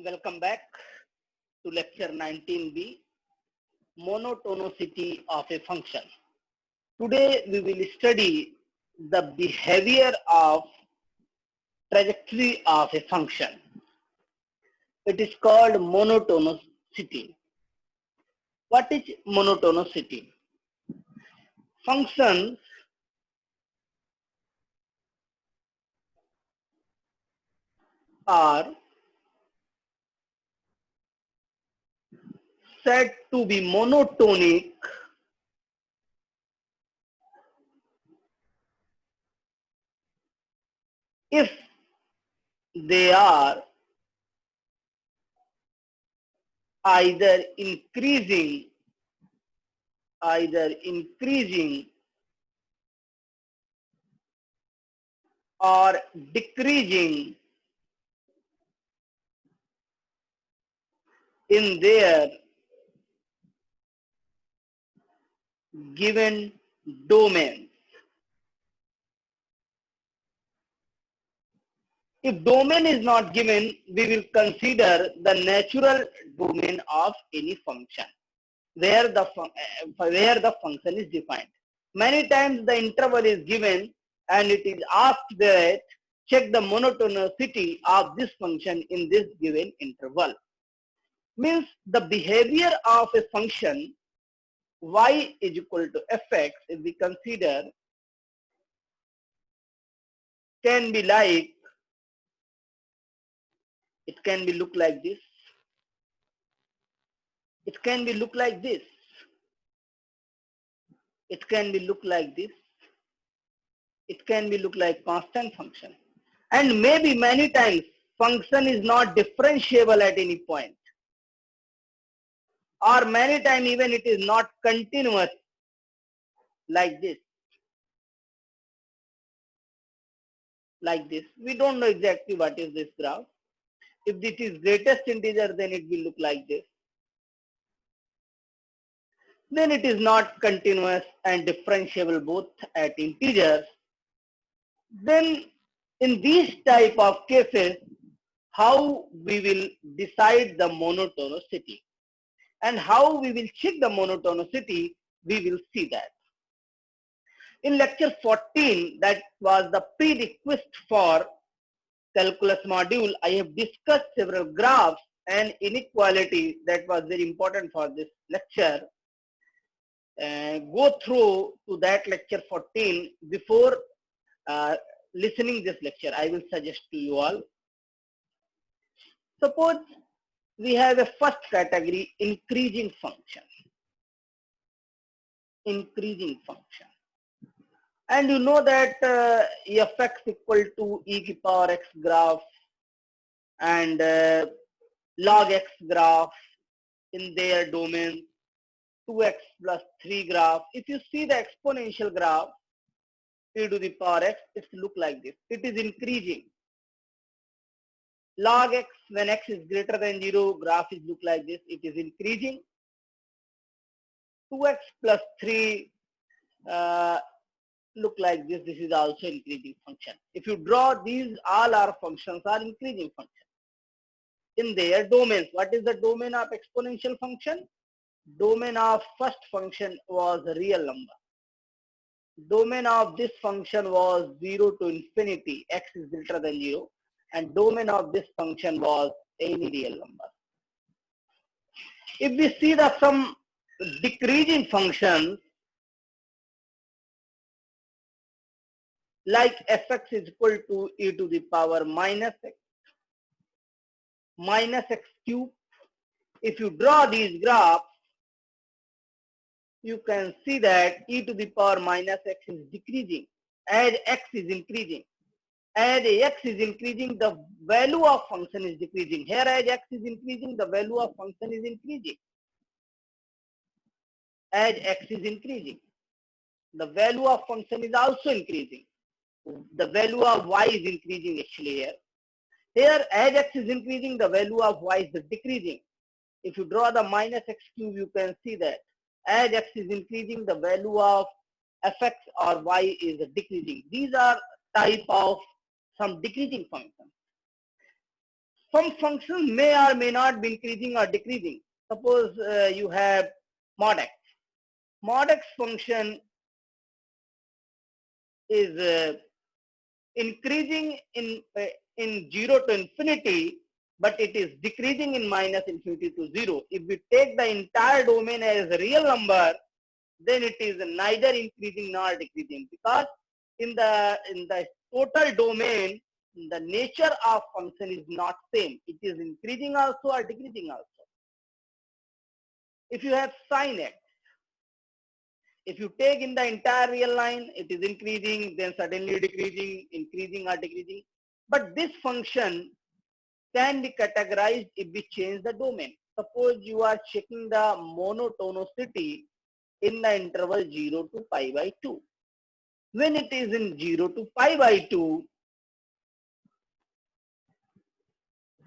Welcome back to lecture 19b, monotonicity of a function. Today we will study the behavior of trajectory of a function. It is called monotonicity. What is monotonicity? Functions are said to be monotonic if they are either increasing or decreasing in their given domain. If domain is not given, we will consider the natural domain of any function where the function is defined. Many times the interval is given and it is asked that check the monotonicity of this function in this given interval. Means the behavior of a function y is equal to fx, if we consider, can be like, it can be look like this, it can be look like this, it can be look like this, it can be look like constant function, and maybe many times function is not differentiable at any point, or many times even it is not continuous like this. Like this, we don't know exactly what is this graph. If this is greatest integer, then it will look like this. Then it is not continuous and differentiable both at integers. Then in these type of cases, how we will decide the monotonicity and how we will check the monotonicity, we will see that. In lecture 14, that was the prerequisite for calculus module, I have discussed several graphs and inequality that was very important for this lecture. Go through to that lecture 14 before listening this lecture. I will suggest to you all. Suppose we have a first category, increasing function. Increasing function. And you know that fx equal to e to the power x graph and log x graph in their domain, 2x plus 3 graph. If you see the exponential graph, e to the power x, it look like this. It is increasing. Log x, when x is greater than 0, graph is look like this. It is increasing. 2x plus 3 look like this. This is also increasing function. If you draw these, all our functions are increasing function in their domains. What is the domain of exponential function? Domain of first function was a real number. Domain of this function was 0 to infinity, x is greater than 0, and domain of this function was any real number. If we see the some decreasing functions like fx is equal to e to the power minus x cube, if you draw these graphs, you can see that e to the power minus x is decreasing as x is increasing. As x is increasing, the value of function is decreasing. Here as x is increasing, the value of function is increasing. As x is increasing, the value of function is also increasing. The value of y is increasing actually here. Here as x is increasing, the value of y is decreasing. If you draw the minus x cube, you can see that as x is increasing, the value of fx or y is decreasing. These are type of some decreasing functions. some functions may or may not be increasing or decreasing. Suppose you have mod x. Mod x function is increasing in 0 to infinity, but it is decreasing in minus infinity to 0. If we take the entire domain as a real number, then it is neither increasing nor decreasing, because in the total domain, the nature of function is not same. It is increasing also or decreasing also. If you have sin x, if you take in the entire real line, it is increasing, then suddenly decreasing, increasing or decreasing. But this function can be categorized if we change the domain. Suppose you are checking the monotonicity in the interval 0 to pi by 2. When it is in 0 to pi by 2,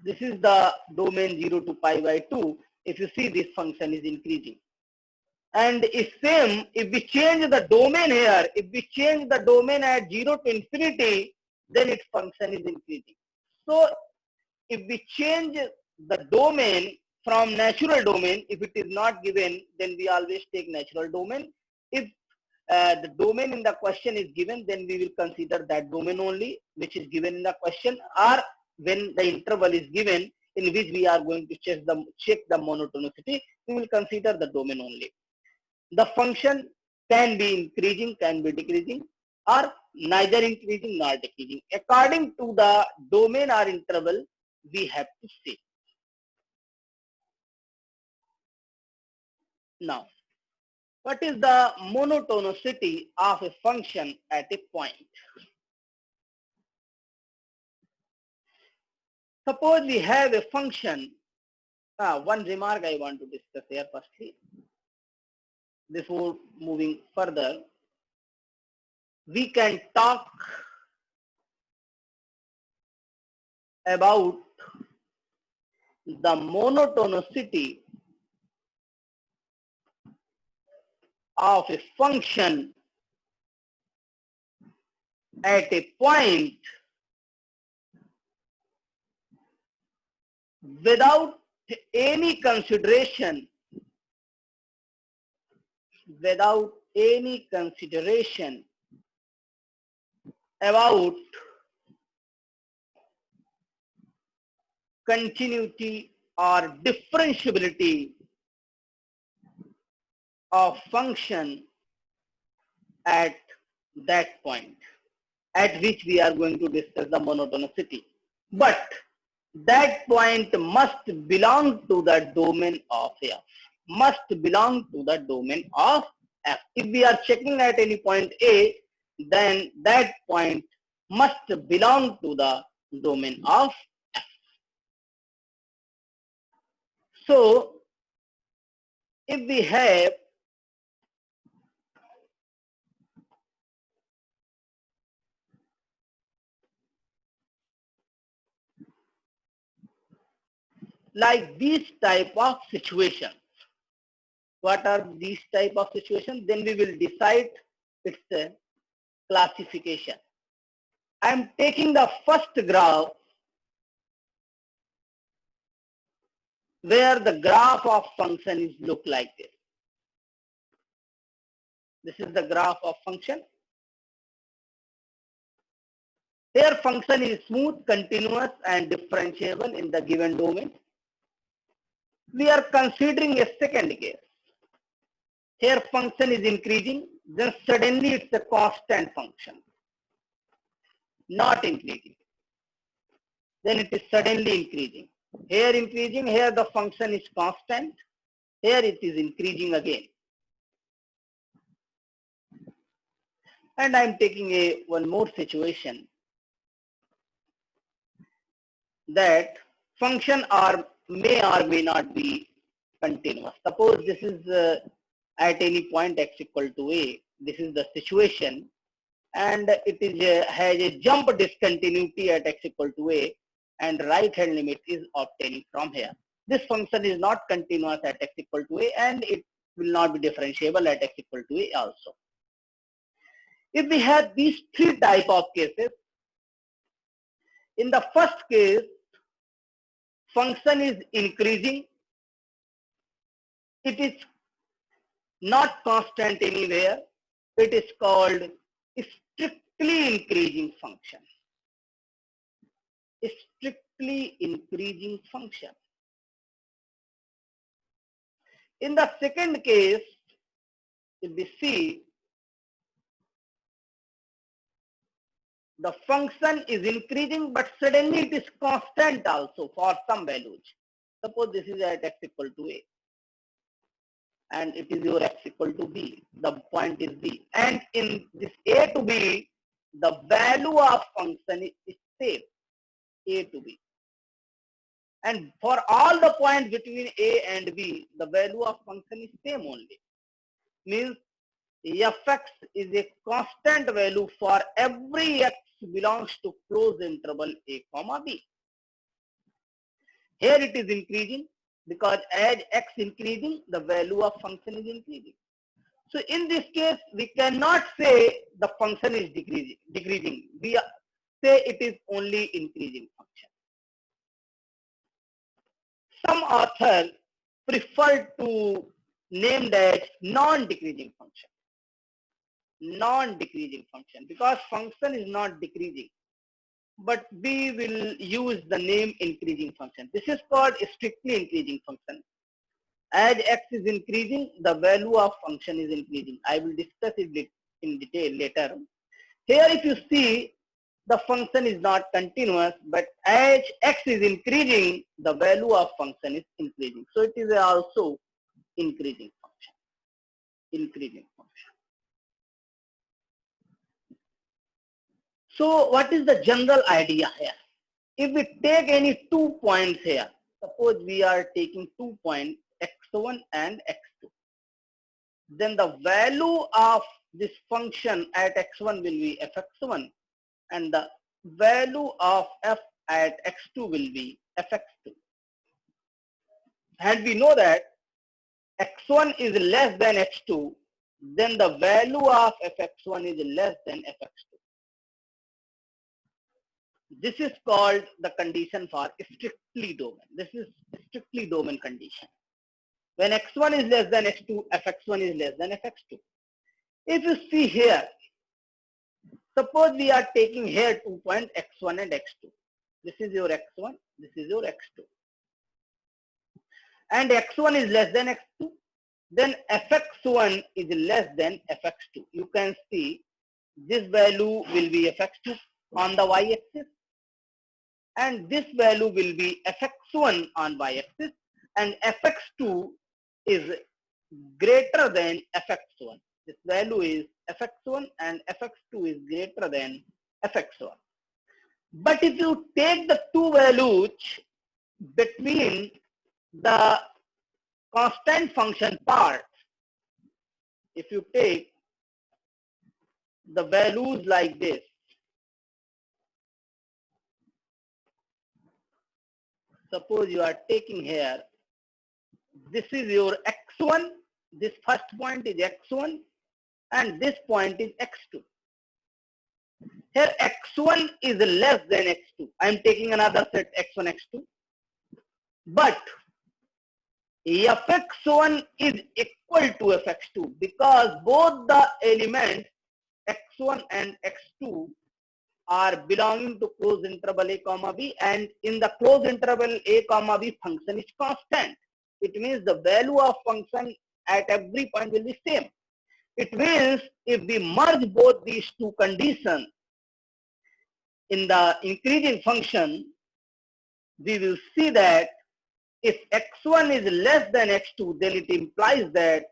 this is the domain 0 to pi by 2. If you see, this function is increasing. And if same, if we change the domain here, if we change the domain at 0 to infinity, then its function is increasing. So if we change the domain from natural domain, if it is not given, then we always take natural domain. If the domain in the question is given, then we will consider that domain only which is given in the question, or when the interval is given in which we are going to check the monotonicity, we will consider the domain only. The function can be increasing, can be decreasing, or neither increasing nor decreasing. According to the domain or interval, we have to say. Now, what is the monotonicity of a function at a point? Suppose we have a function. One remark I want to discuss here firstly. Before moving further, we can talk about the monotonicity of a function at a point without any consideration about continuity or differentiability of function at that point at which we are going to discuss the monotonicity. But that point must belong to the domain of F. Must belong to the domain of F. If we are checking at any point A, then that point must belong to the domain of F. So, if we have like these type of situations, what are these type of situations? Then we will decide its classification. I am taking the first graph where the graph of function is look like this. This is the graph of function. Here function is smooth, continuous and differentiable in the given domain. We are considering a second case. Here function is increasing, then suddenly it's a constant function, not increasing. Then it is suddenly increasing. Here increasing, here the function is constant, here it is increasing again. And I am taking one more situation that function may or may not be continuous. Suppose this is at any point x equal to a. This is the situation, and it is has a jump discontinuity at x equal to a, and right hand limit is obtaining from here. This function is not continuous at x equal to a, and it will not be differentiable at x equal to a also. If we have these three type of cases, in the first case, function is increasing. It is not constant anywhere. It is called strictly increasing function. Strictly increasing function. In the second case, if we see, the function is increasing, but suddenly it is constant also for some values. Suppose this is at x equal to a, and it is your x equal to b. The point is b, and in this a to b, the value of function is same, a to b. And for all the points between a and b, the value of function is same only. Means fx is a constant value for every x belongs to closed interval a comma b. Here it is increasing because as x increasing, the value of function is increasing. So in this case, we cannot say the function is decreasing. We say it is only increasing function. Some authors prefer to name that non-decreasing function. Non-decreasing function, because function is not decreasing, but we will use the name increasing function. This is called strictly increasing function. As x is increasing, the value of function is increasing. I will discuss it in detail later. Here if you see, the function is not continuous, but as x is increasing, the value of function is increasing. So it is also increasing function. Increasing function. So what is the general idea here? If we take any 2 points here, suppose we are taking 2 points, x1 and x2, then the value of this function at x1 will be fx1, and the value of f at x2 will be fx2. And we know that x1 is less than x2, then the value of fx1 is less than fx2. This is called the condition for strictly domain. This is strictly domain condition. When x1 is less than x2, fx1 is less than fx2. If you see here, suppose we are taking here 2 points x1 and x2. This is your x1, this is your x2. And x1 is less than x2, then fx1 is less than fx2. You can see this value will be fx2 on the y-axis, and this value will be fx1 on y-axis, and fx2 is greater than fx1. This value is fx1 and fx2 is greater than fx1. But if you take the two values between the constant function part, if you take the values like this, suppose you are taking here, this is your x1, this first point is x1, and this point is x2. Here x1 is less than x2. I am taking another set x1, x2. But fx1 is equal to fx2 because both the elements x1 and x2 are belonging to closed interval a comma b, and in the closed interval a comma b, function is constant. It means the value of function at every point will be same. It means if we merge both these two conditions in the increasing function, we will see that if x1 is less than x2, then it implies that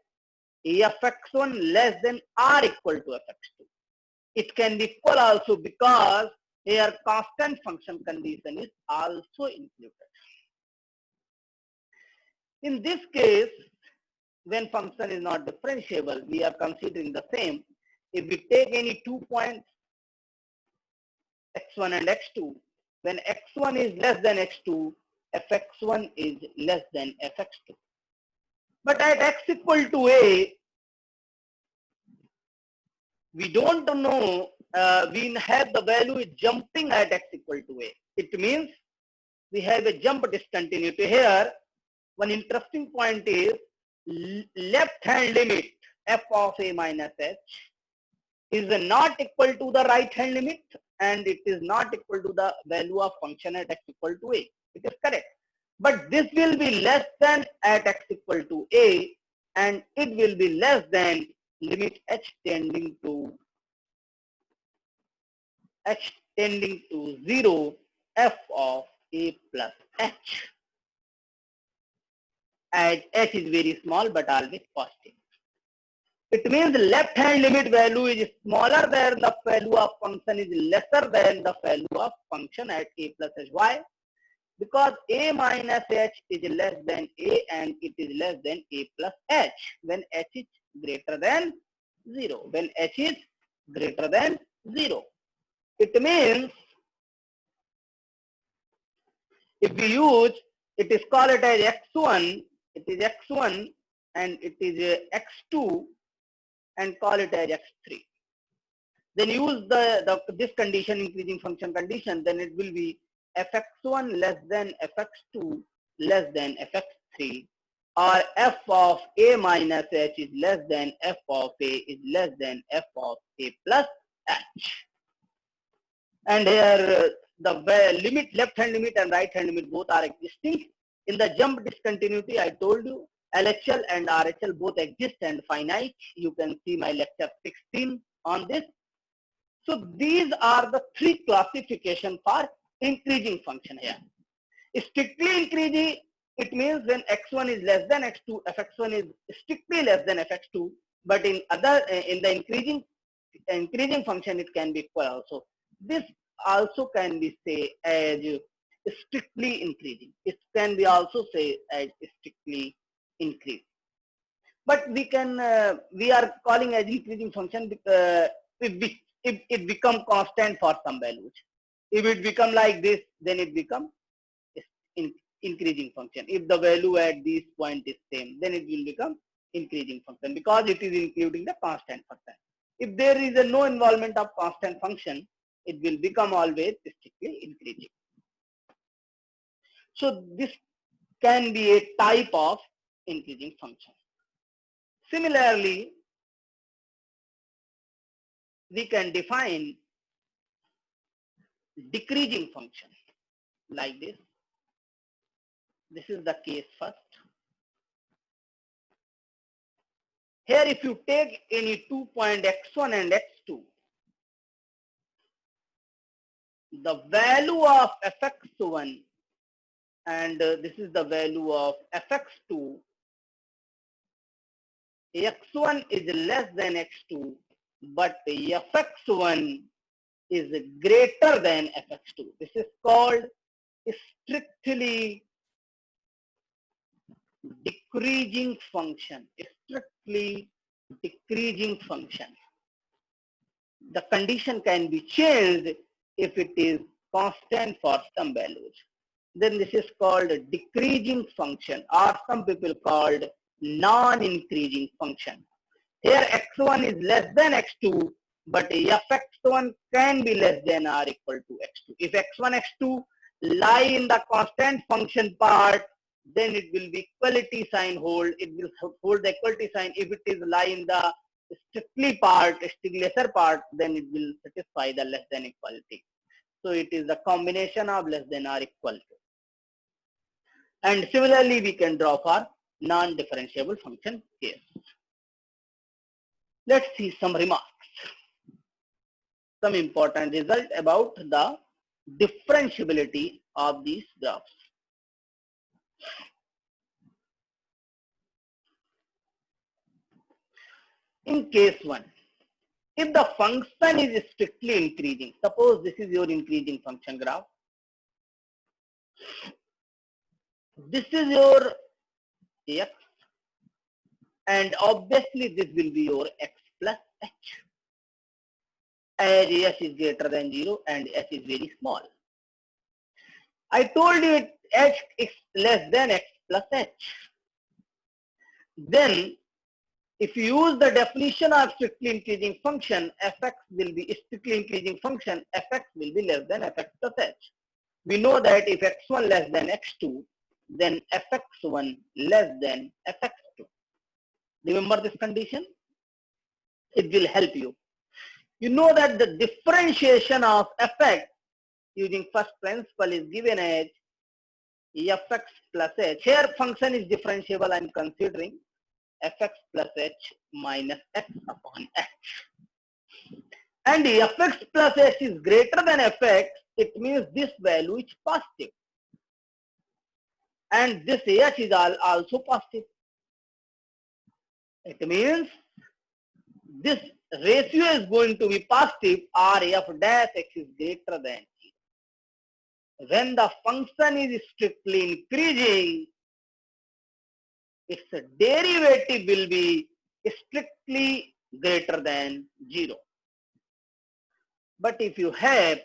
fx1 less than or equal to fx2. It can be equal also because here constant function condition is also included. In this case, when function is not differentiable, we are considering the same. If we take any 2 points, x1 and x2, when x1 is less than x2, fx1 is less than fx2. But at x equal to a, we don't know, we have the value is jumping at x equal to a. It means we have a jump discontinuity here. One interesting point is left hand limit f of a minus h is not equal to the right hand limit, and it is not equal to the value of function at x equal to a. It is correct. But this will be less than at x equal to a, and it will be less than limit h tending to 0 f of a plus h, and h is very small but always positive. It means left hand limit value is smaller than the value of function is lesser than the value of function at a plus h. Why? Because a minus h is less than a and it is less than a plus h when h is greater than 0. When h is greater than 0. It means if we use, it is called it as x1, it is x1 and it is x2 and call it as x3. Then use this condition, increasing function condition, then it will be fx1 less than fx2 less than fx3, or f of a minus h is less than f of a is less than f of a plus h. And here the limit, left hand limit and right hand limit both are existing. In the jump discontinuity, I told you LHL and RHL both exist and finite. You can see my lecture 16 on this. So these are the three classification for increasing function here. Strictly increasing, it means when x1 is less than x2, fx1 is strictly less than fx2. But in the increasing function, it can be equal also. This also can be say as strictly increasing. It can be also say as strictly increasing. But we are calling as increasing function because if it become constant for some values. If it become like this, then it become increasing function. If the value at this point is same, then it will become increasing function because it is including the constant function. If there is no involvement of constant function, it will become always strictly increasing. So this can be a type of increasing function. Similarly, we can define decreasing function like this. This is the case first. Here if you take any 2 point x1 and x2, the value of fx1 and this is the value of fx2, x1 is less than x2, but fx1 is greater than fx2. This is called strictly decreasing function. Strictly decreasing function. The condition can be changed if it is constant for some values. Then this is called a decreasing function, or some people called non-increasing function. Here x1 is less than x2, but fx1 can be less than or equal to x2. If x1, x2 lie in the constant function part, then it will be equality sign hold. It will hold the equality sign. If it is lie in the strictly part, strictly lesser part, then it will satisfy the less than equality. So it is a combination of less than or equal to. And similarly, we can draw for non-differentiable function case. Let's see some remarks. Some important result about the differentiability of these graphs. In case 1, if the function is strictly increasing, suppose this is your increasing function graph. This is your x, and obviously this will be your x plus h. As h is greater than 0 and h is very small. I told you h is less than x plus h. Then if you use the definition of strictly increasing function, fx will be strictly increasing function, fx will be less than fx plus h. we know that if x1 less than x2, then fx1 less than fx2. Remember this condition? It will help you. You know that the differentiation of fx using first principle is given as fx plus h. Here function is differentiable. I am considering fx plus h minus x upon h. And fx plus h is greater than fx, it means this value is positive. And this h is also positive. It means this ratio is going to be positive or f dash x is greater than 0. When the function is strictly increasing, its derivative will be strictly greater than 0. But if you have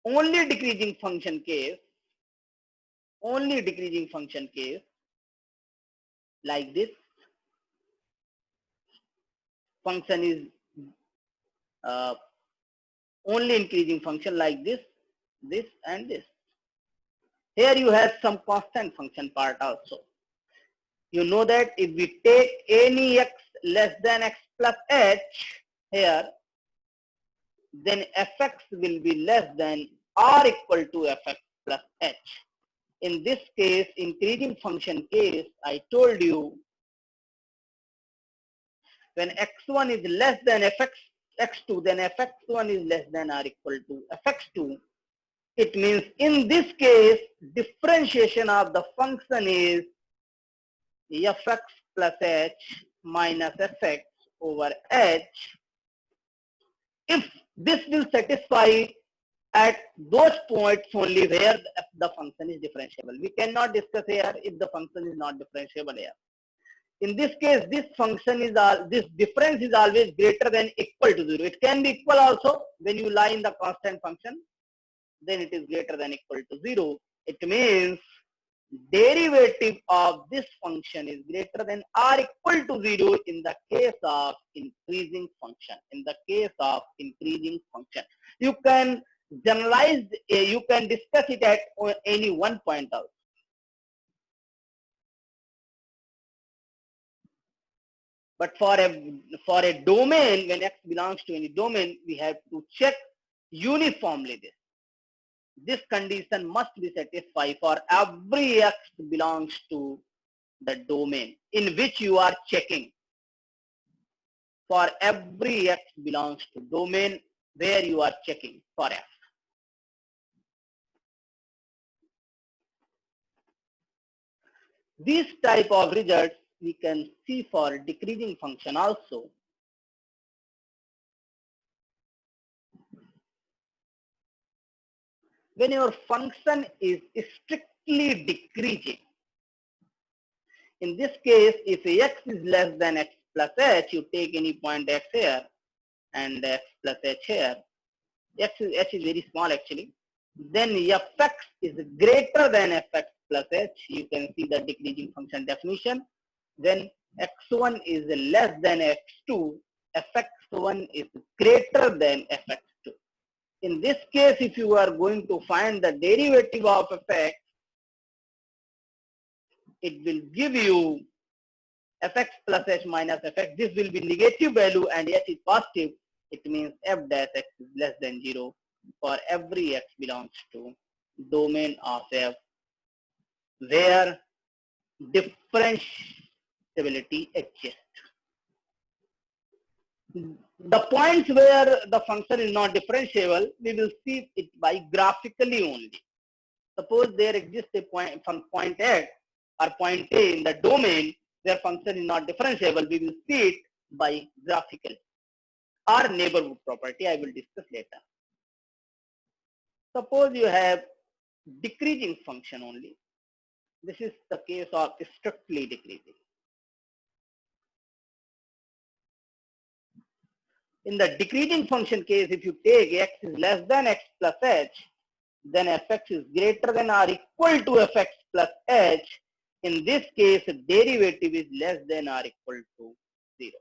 only decreasing function case, like this, function is only increasing function like this, this and this. Here you have some constant function part also. You know that if we take any x less than x plus h here, then fx will be less than or equal to fx plus h. In this case, increasing function case, I told you when x1 is less than x2, then fx1 is less than or equal to fx2. It means in this case, differentiation of the function is fx plus h minus fx over h. If this will satisfy at those points only where the function is differentiable. We cannot discuss here if the function is not differentiable here. In this case, this function is this difference is always greater than equal to 0. It can be equal also when you lie in the constant function, then it is greater than equal to 0. It means derivative of this function is greater than or equal to 0 in the case of increasing function. You can generalize, you can discuss it at any one point out. But for a domain, when x belongs to any domain, we have to check uniformly this. This condition must be satisfied for every x belongs to the domain in which you are checking. For every x belongs to domain where you are checking for f. These type of results we can see for decreasing function also. When your function is strictly decreasing, in this case, if x is less than x plus h, you take any point x here and x plus h here. H is very small actually. Then fx is greater than fx plus h. You can see the decreasing function definition. Then x1 is less than x2, fx1 is greater than fx2. In this case, if you are going to find the derivative of fx, it will give you fx plus h minus fx. This will be negative value and h is positive. It means f dash x is less than 0 for every x belongs to domain of f where differentiability exists. The points where the function is not differentiable, we will see it by graphically only. Suppose there exists a point from point X or point A in the domain where function is not differentiable, we will see it by graphical or neighborhood property. I will discuss later. Suppose you have decreasing function only. This is the case of strictly decreasing. In the decreasing function case, if you take x is less than x plus h, then fx is greater than or equal to fx plus h. In this case, derivative is less than or equal to 0.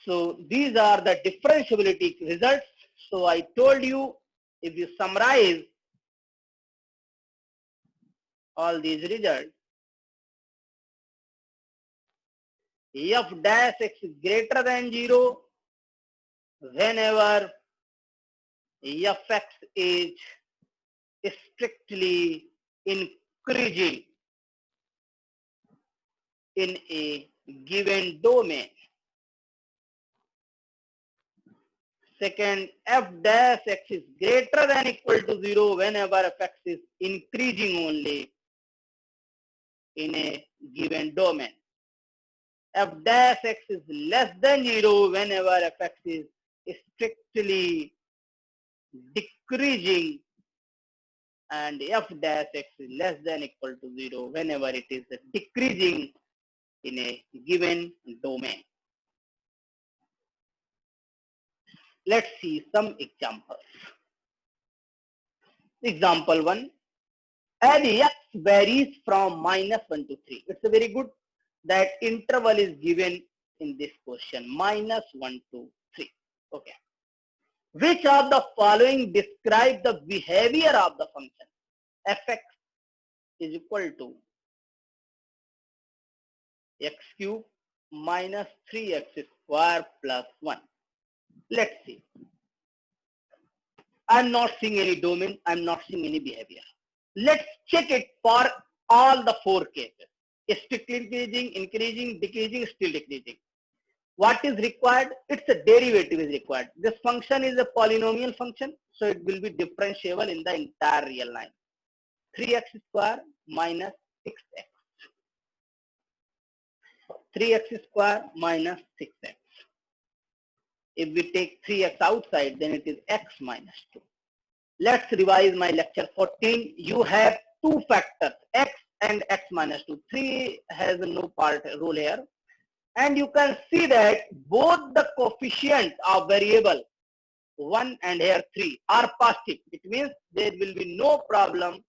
So these are the differentiability results So I told you, if you summarize all these results, f dash x is greater than 0 whenever fx is strictly increasing in a given domain. Second, f dash x is greater than equal to 0 whenever fx is increasing only in a given domain. F dash x is less than 0 whenever fx is strictly decreasing, and f dash x is less than equal to 0 whenever it is decreasing in a given domain. Let's see some examples. Example 1. As x varies from -1 to 3. It's a very good that interval is given in this question, -1 to 3. Okay. Which of the following describe the behavior of the function? Fx is equal to x cube minus 3x square plus 1. Let's see. I'm not seeing any domain. I'm not seeing any behavior. Let's check it for all the 4 cases. Strictly increasing, increasing, decreasing, still decreasing. What is required? It's a derivative is required. This function is a polynomial function, so it will be differentiable in the entire real line. 3x square minus 6x. 3x square minus 6x. If we take 3x outside, then it is x minus 2. Let's revise my lecture 14. You have 2 factors, x and x minus 2. 3 has no role here. And you can see that both the coefficients of variable 1 and here 3 are positive. It means there will be no problem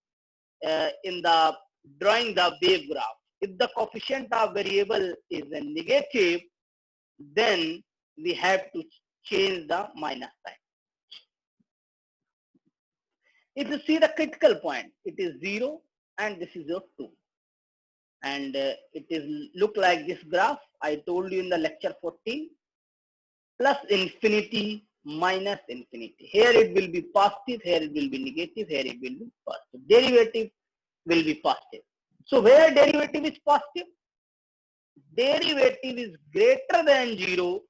in the drawing the wave graph. If the coefficient of variable is a negative, then we have to change the minus sign. If you see the critical point, it is 0 and this is your 2. And it is look like this graph I told you in the lecture 14, plus infinity minus infinity. Here it will be positive, here it will be negative, here it will be positive. Derivative will be positive. So where derivative is positive? Derivative is greater than 0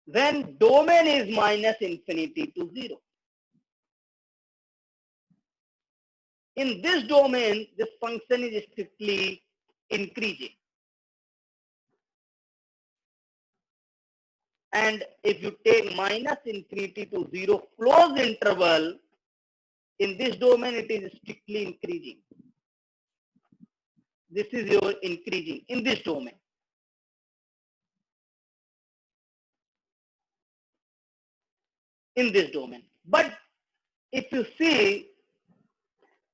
when domain is minus infinity to 0. In this domain, this function is strictly increasing. And if you take minus infinity to 0 closed interval, in this domain it is strictly increasing. This is your increasing in this domain. In this domain. But if you see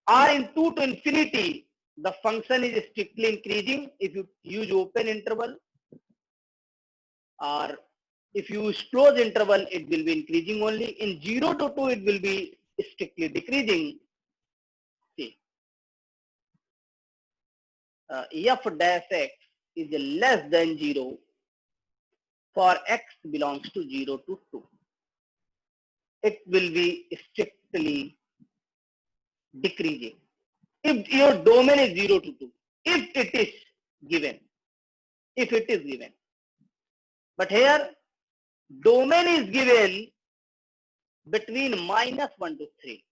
r in 2 to infinity, the function is strictly increasing if you use open interval, or if you use closed interval, it will be increasing only. In 0 to 2, it will be strictly decreasing. See, f dash x is less than 0 for x belongs to 0 to 2. It will be strictly decreasing. If your domain is 0 to 2, if it is given, but here domain is given between -1 to 3.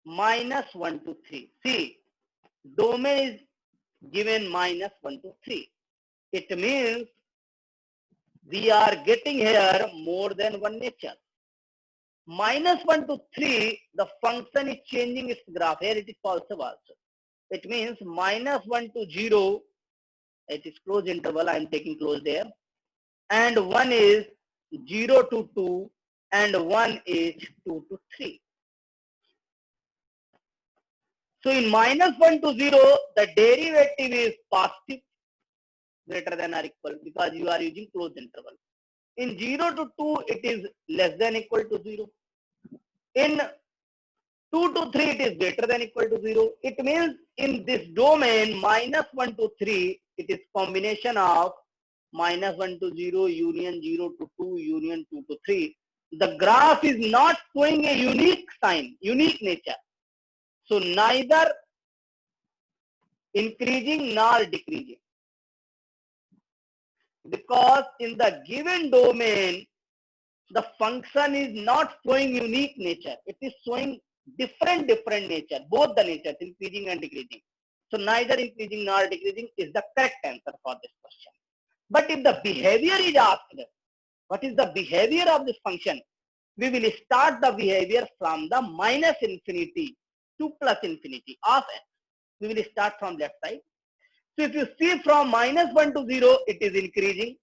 -1 to 3. See, domain is given -1 to 3. It means we are getting here more than one nature. -1 to 3, the function is changing its graph. Here it is positive also. It means -1 to 0, it is closed interval, I am taking close there. And 1 is 0 to 2, and 1 is 2 to 3. So in -1 to 0, the derivative is positive. greater than or equal because you are using closed interval. In 0 to 2, it is less than equal to 0. In 2 to 3, it is greater than equal to 0. It means in this domain, minus 1 to 3, it is combination of minus 1 to 0, union 0 to 2, union 2 to 3. The graph is not showing a unique sign, unique nature. So neither increasing nor decreasing. Because in the given domain, the function is not showing unique nature. It is showing different nature, both the natures, increasing and decreasing. So neither increasing nor decreasing is the correct answer for this question. But if the behavior is asked, what is the behavior of this function? We will start the behavior from the minus infinity to plus infinity of x. We will start from left side. So if you see from minus 1 to 0, it is increasing.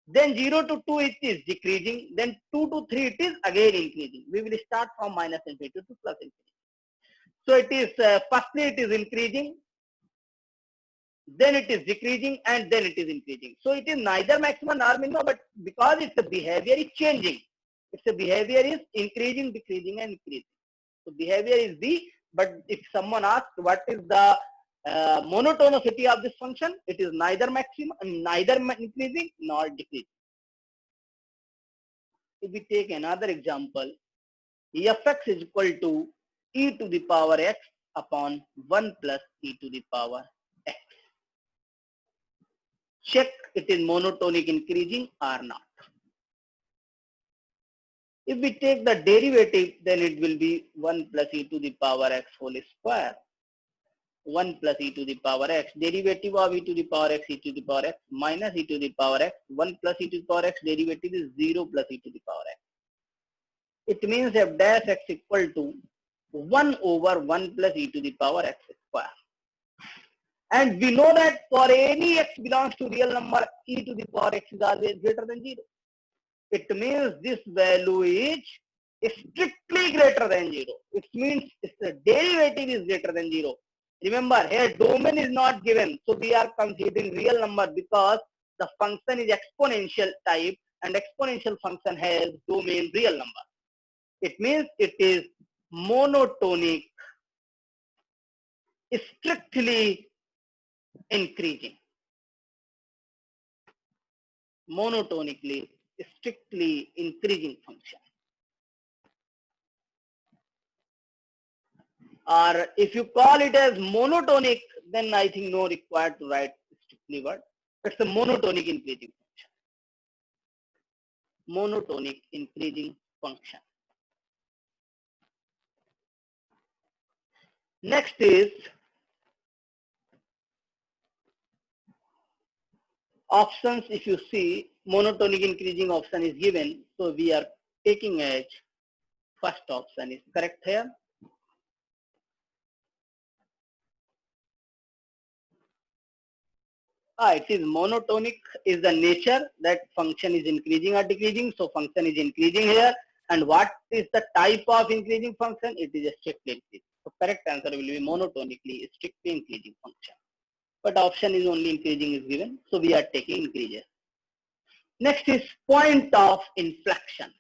Then 0 to 2, it is decreasing. Then 2 to 3, it is again increasing. We will start from minus infinity to plus infinity. So it is, firstly it is increasing, then it is decreasing, and then it is increasing. So it is neither maximum nor minimum, but because its behavior is changing. Its behavior is increasing, decreasing, and increasing. So behavior is B, but if someone asks what is the monotonicity of this function, it is neither maximum, neither increasing nor decreasing. If we take another example, fx is equal to e to the power x upon 1 plus e to the power x. Check it is monotonic increasing or not. If we take the derivative, then it will be 1 plus e to the power x whole square. 1 plus e to the power x, derivative of e to the power x, e to the power x, minus e to the power x, 1 plus e to the power x, derivative is 0 plus e to the power x. It means f dash x equal to 1 over 1 plus e to the power x square. And we know that for any x belongs to real number, e to the power x is always greater than 0. It means this value is strictly greater than 0. It means the derivative is greater than 0. Remember, here domain is not given, so we are considering real number because the function is exponential type and exponential function has domain real number. It means it is monotonic, strictly increasing. Monotonically, strictly increasing function. Or if you call it as monotonic, then I think no required to write strictly word. It's a monotonic increasing function. Monotonic increasing function. Next is options. If you see monotonic increasing option is given, so we are taking as first option is correct here. It is monotonic is the nature that function is increasing or decreasing. So function is increasing here. And what is the type of increasing function? It is a strictly increasing. So correct answer will be monotonically strictly increasing function. But option is only increasing is given. So we are taking increases. Next is point of inflection.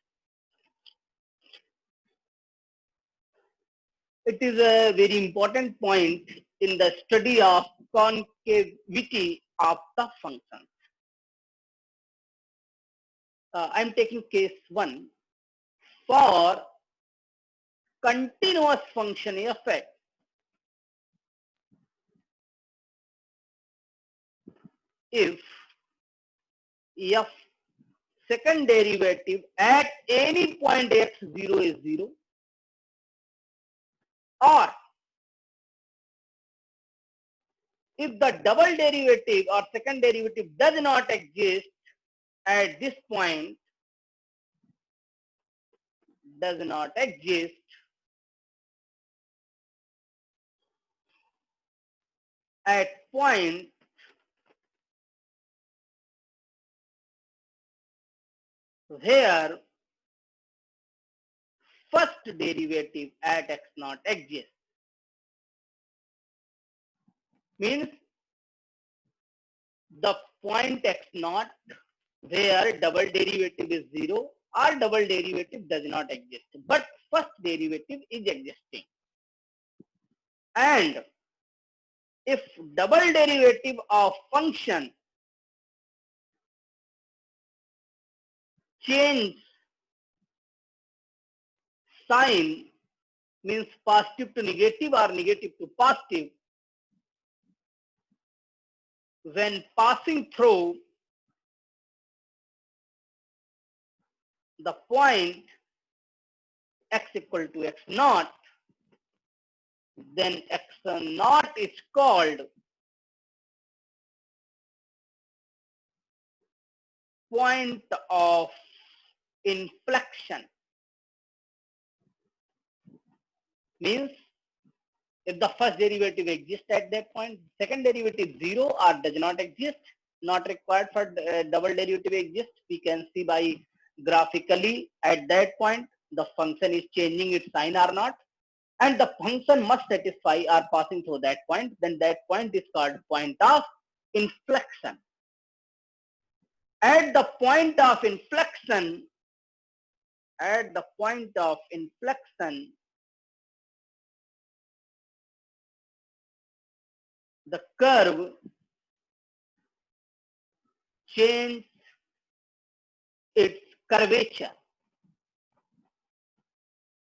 It is a very important point in the study of concavity of the function. I'm taking case 1. For continuous function f(x), if f second derivative at any point x0 is 0, or if the double derivative or second derivative does not exist at this point, does not exist at point where first derivative at x0 exists. Means the point x naught where double derivative is 0 or double derivative does not exist, but first derivative is existing. And if double derivative of function change sign, means positive to negative or negative to positive, when passing through the point x equal to x naught, then x naught is called point of inflection. Means if the first derivative exists at that point, second derivative 0 or does not exist, not required for double derivative exist, we can see by graphically at that point the function is changing its sign or not, and the function must satisfy or passing through that point, then that point is called point of inflection. At the point of inflection, the curve changes its curvature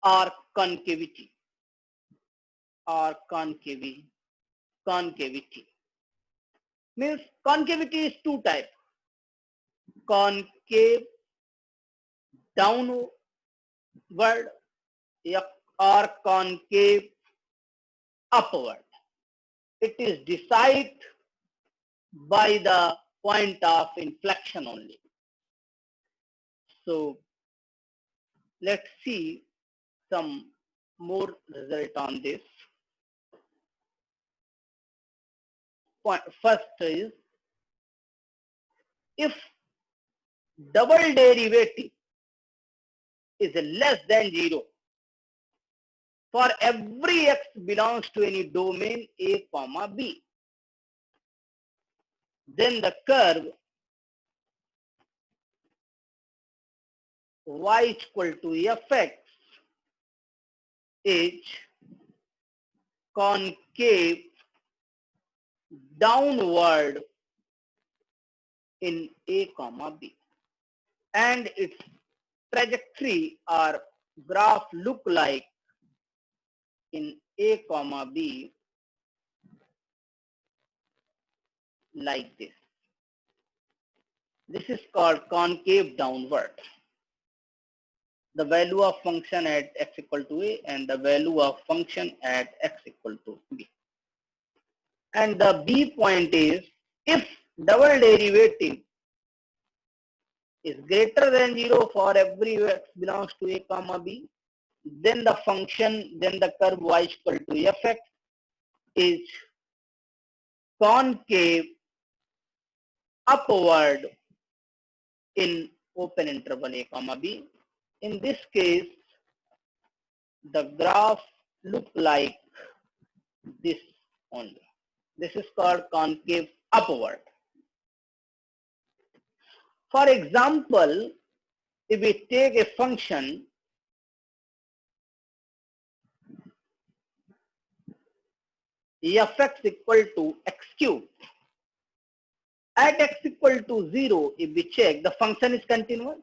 or concavity concavity. Means concavity is two types, concave downward or concave upward. It is decided by the point of inflection only. So let's see some more result on this. First is, if double derivative is less than 0 for every x belongs to any domain a comma b, then the curve y equal to fx is concave downward in a comma b, and its trajectory or graph look like in a comma b like this. This is called concave downward. The value of function at x equal to a and the value of function at x equal to b. And the b point is, if double derivative is greater than 0 for every x belongs to a comma b, then the curve y equal to fx is concave upward in open interval a comma b. In this case, the graph look like this only. This is called concave upward. For example, if we take a function fx equal to x cubed, at x equal to 0, if we check, the function is continuous.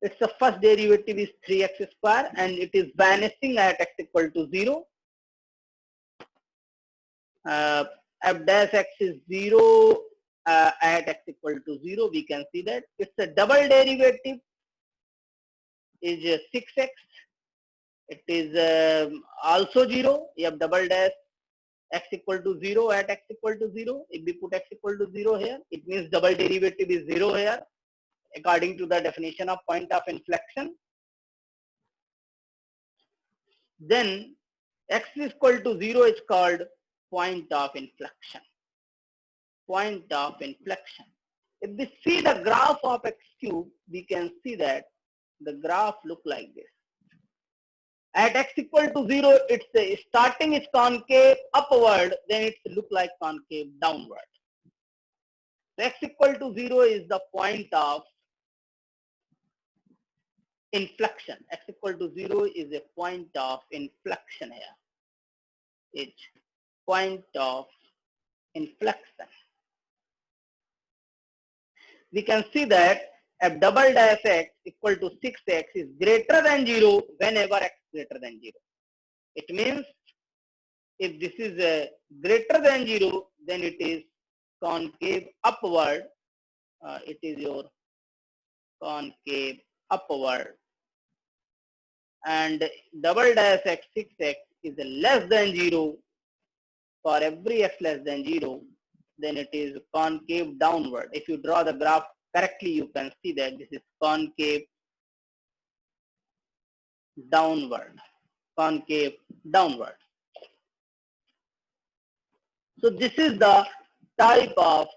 Its the first derivative is 3x square and it is vanishing at x equal to 0. F dash x is 0 at x equal to 0. We can see that it's a double derivative is 6x. It is also 0. You have double dash x equal to 0 at x equal to 0. If we put x equal to 0 here, it means double derivative is 0 here, according to the definition of point of inflection. Then x is equal to 0 is called point of inflection. Point of inflection. If we see the graph of x cube, we can see that the graph look like this. At x equal to 0, it's starting is concave upward, then it look like concave downward. So x equal to 0 is the point of inflection. X equal to 0 is a point of inflection here. It's point of inflection. We can see that f double dash x equal to 6x is greater than 0 whenever x greater than 0. It means if this is a greater than 0, then it is concave upward. It is your concave upward. And double dash x 6x is less than 0. For every x less than 0, then it is concave downward. If you draw the graph correctly, you can see that this is concave downward. Concave downward. So this is the type of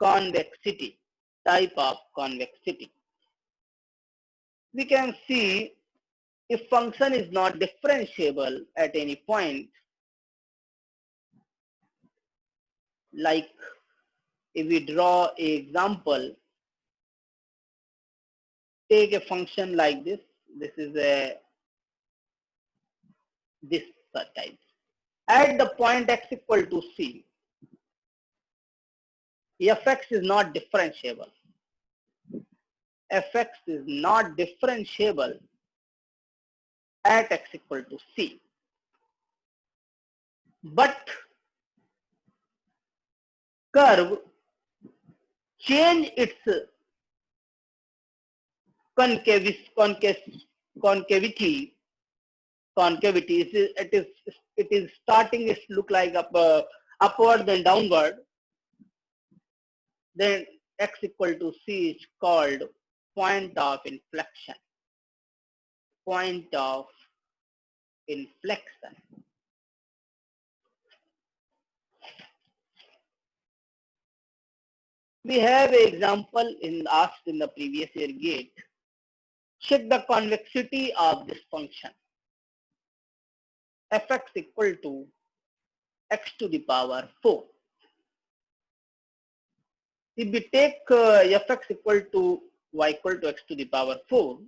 convexity. Type of convexity. We can see if function is not differentiable at any point, like if we draw an example, take a function like this. This is this type. At the point x equal to c, fx is not differentiable. Fx is not differentiable at x equal to c. But curve change its concavity. It is starting. It look like upward then downward. Then x equal to c is called point of inflection. Point of inflection. We have an example asked in the previous year GATE. Check the convexity of this function. Fx equal to x to the power 4. If we take fx equal to y equal to x to the power 4,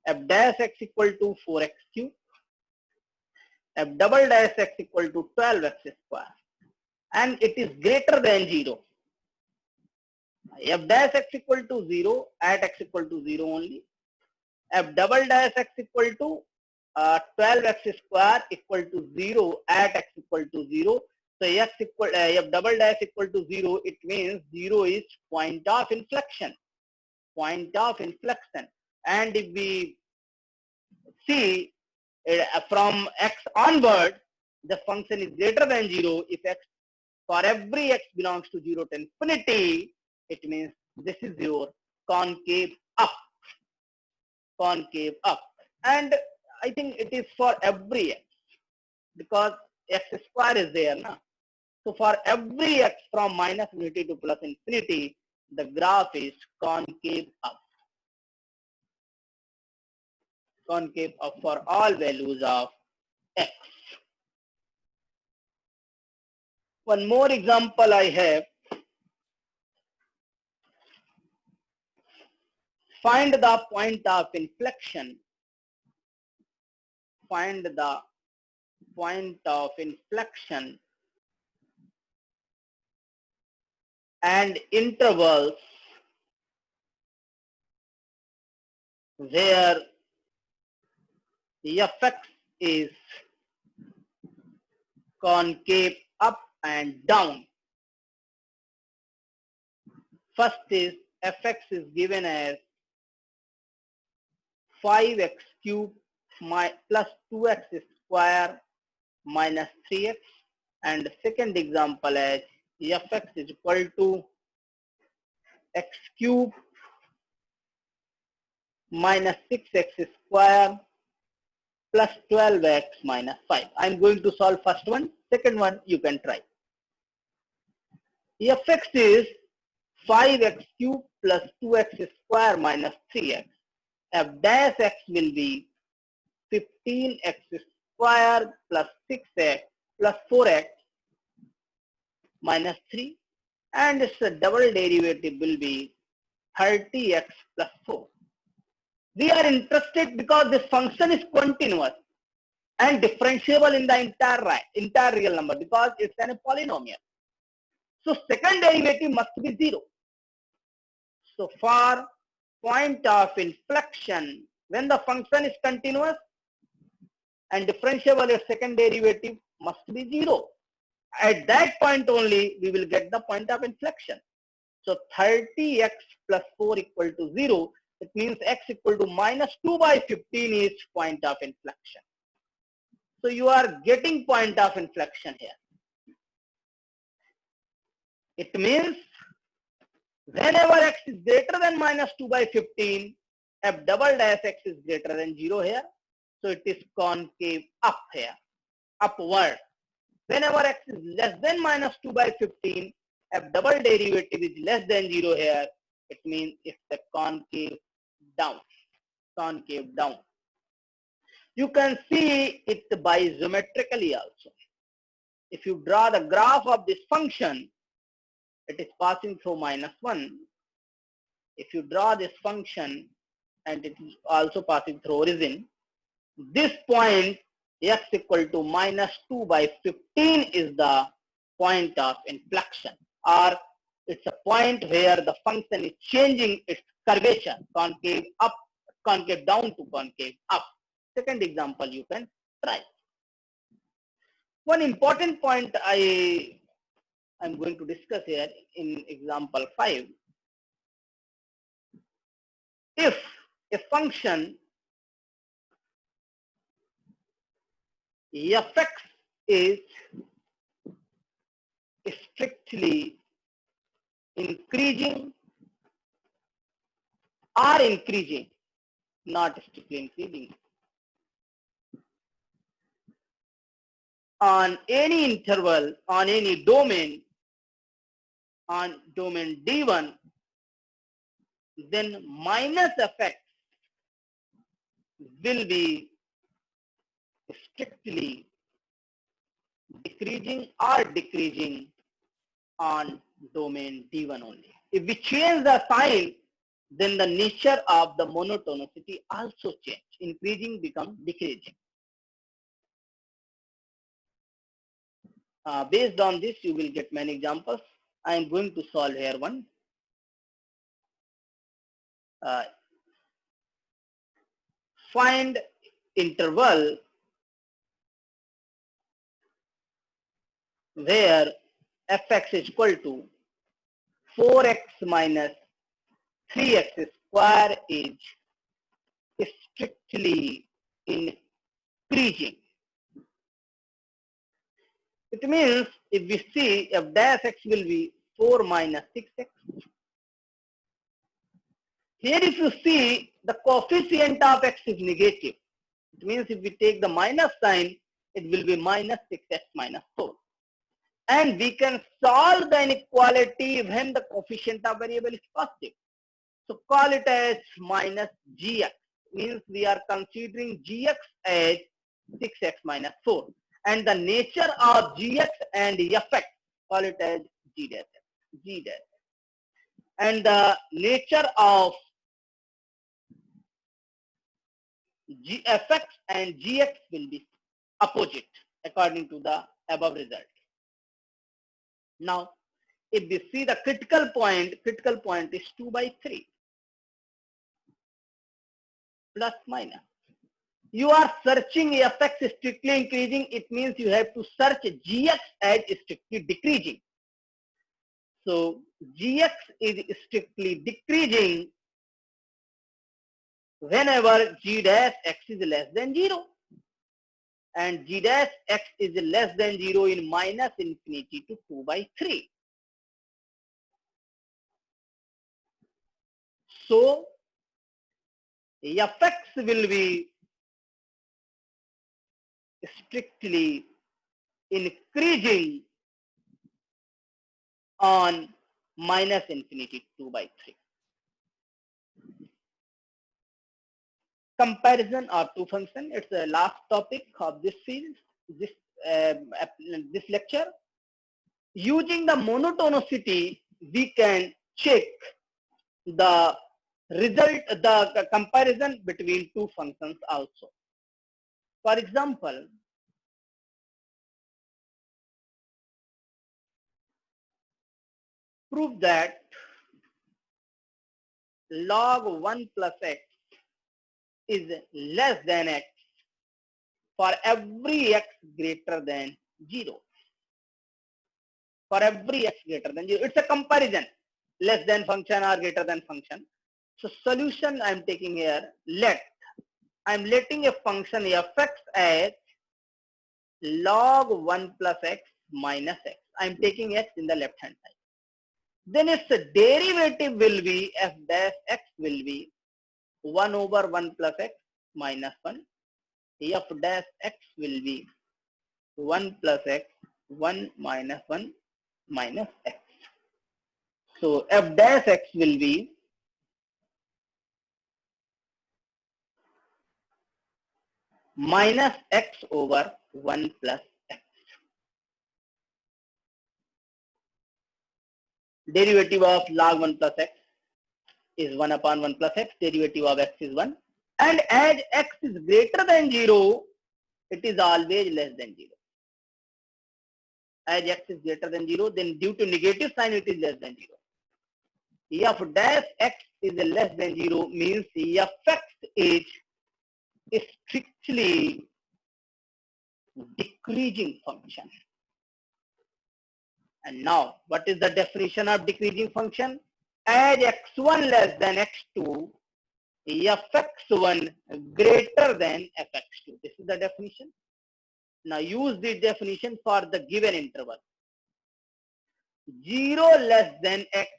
f dash x equal to 4x cube, f double dash x equal to 12x square, and it is greater than 0. F dash x equal to 0 at x equal to 0 only. F double dash x equal to 12x square equal to 0 at x equal to 0. So f double dash equal to 0, it means 0 is point of inflection. Point of inflection. And if we see from x onward, the function is greater than 0. If x, for every x belongs to 0 to infinity, it means this is your concave up. Concave up. And I think it is for every x, because x square is there now. So for every x from minus infinity to plus infinity, the graph is concave up. Concave up for all values of x. One more example I have. Find the point of inflection. Find the point of inflection and intervals where fx is concave up and down. First is fx is given as 5x cube plus 2x square minus 3x, and second example as fx is equal to x cube minus 6x square plus 12x minus 5. I'm going to solve first one. Second one you can try. Fx is 5x cube plus 2x square minus 3x. F dash x will be 15x square plus 6x plus 4x minus 3. and its double derivative will be 30x plus 4. We are interested because this function is continuous and differentiable in the entire real number because it's a polynomial. So second derivative must be 0. So for point of inflection, when the function is continuous and differentiable, its second derivative must be 0. At that point only we will get the point of inflection. So 30x plus 4 equal to 0. It means x equal to minus 2 by 15 is point of inflection. So you are getting point of inflection here. It means whenever x is greater than minus 2 by 15, f double dash x is greater than 0 here. So it is concave up here, upward. Whenever x is less than minus 2 by 15, f double derivative is less than 0 here. It means it's a concave down. Concave down. You can see it by geometrically also. If you draw the graph of this function, it is passing through minus 1. If you draw this function and it is also passing through origin, this point x equal to minus 2 by 15 is the point of inflection, or it's a point where the function is changing its curvature, concave up, concave down to concave up. Second example you can try. One important point I'm going to discuss here in example 5. If a function fx is strictly increasing or increasing, not strictly increasing, on any interval, on any domain, on domain D1, then minus fx will be strictly decreasing or decreasing on domain D1 only. If we change the sign, then the nature of the monotonicity also change. Increasing becomes decreasing. Based on this, you will get many examples. I am going to solve here one. Find interval where fx is equal to 4x minus 3x square is strictly increasing. It means if we see f dash x will be 4 minus 6x. Here if you see the coefficient of x is negative. It means if we take the minus sign, it will be minus 6x minus 4. And we can solve the inequality when the coefficient of variable is positive. So call it as minus gx. Means we are considering gx as 6x minus 4. And the nature of gx and fx, call it as g dash. G dash. And the nature of fx and gx will be opposite according to the above result. Now, if we see the critical point is 2 by 3 plus minus. You are searching fx strictly increasing, it means you have to search gx as strictly decreasing. So gx is strictly decreasing whenever g dash x is less than 0. And g dash x is less than 0 in minus infinity to 2 by 3. So fx will be strictly increasing on minus infinity 2 by 3. Comparison of two functions. It's the last topic of this field, this lecture. Using the monotonicity, we can check the result, the comparison between two functions also. For example, prove that log 1 plus x is less than x for every x greater than 0. For every x greater than 0. It's a comparison. Less than function or greater than function. So solution I'm taking here, I'm letting a function fx as log 1 plus x minus x. I'm taking x in the left hand side. Then its derivative will be f dash x will be 1 over 1 plus x minus 1. F dash x will be 1 plus x, 1 minus 1 minus x. So f dash x will be minus x over 1 plus x. Derivative of log 1 plus x is 1 upon 1 plus x. Derivative of x is 1. And as x is greater than 0, it is always less than 0. As x is greater than 0, then due to negative sign, it is less than 0. F dash x is less than 0 means fx is strictly decreasing function. And now, what is the definition of decreasing function? As x1 less than x2, fx1 greater than fx2. This is the definition. Now use this definition for the given interval. 0 less than x.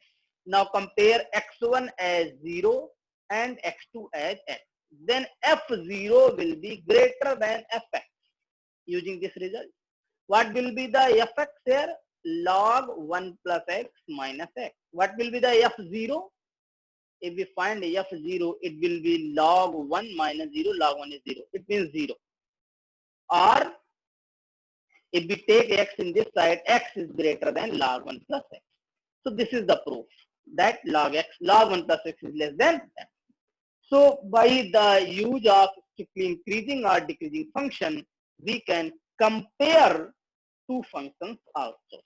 Now compare x1 as 0 and x2 as x. Then f0 will be greater than fx using this result. What will be the fx here? Log 1 plus x minus x. What will be the f0? If we find f0, it will be log 1 minus 0. Log 1 is 0. It means 0. Or if we take x in this side, x is greater than log 1 plus x. So this is the proof that log 1 plus x is less than x. So by the use of strictly increasing or decreasing function, we can compare two functions also.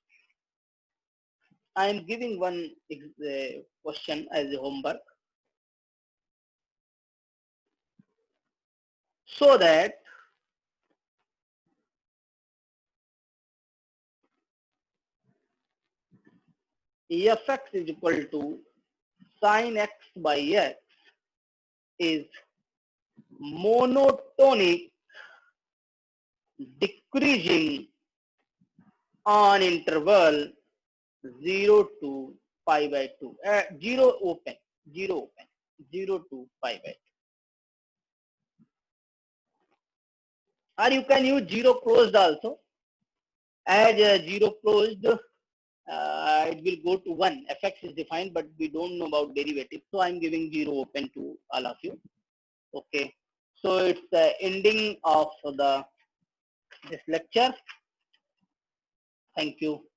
I am giving one question as a homework, so that fx is equal to sin x by x is monotonic decreasing on interval 0 to pi by 2. 0 open, 0 to pi by 2. Or you can use 0 closed also. As 0 closed, it will go to 1. Fx is defined, but we don't know about derivative. So I'm giving 0 open to all of you. Okay. So it's the ending of this lecture. Thank you.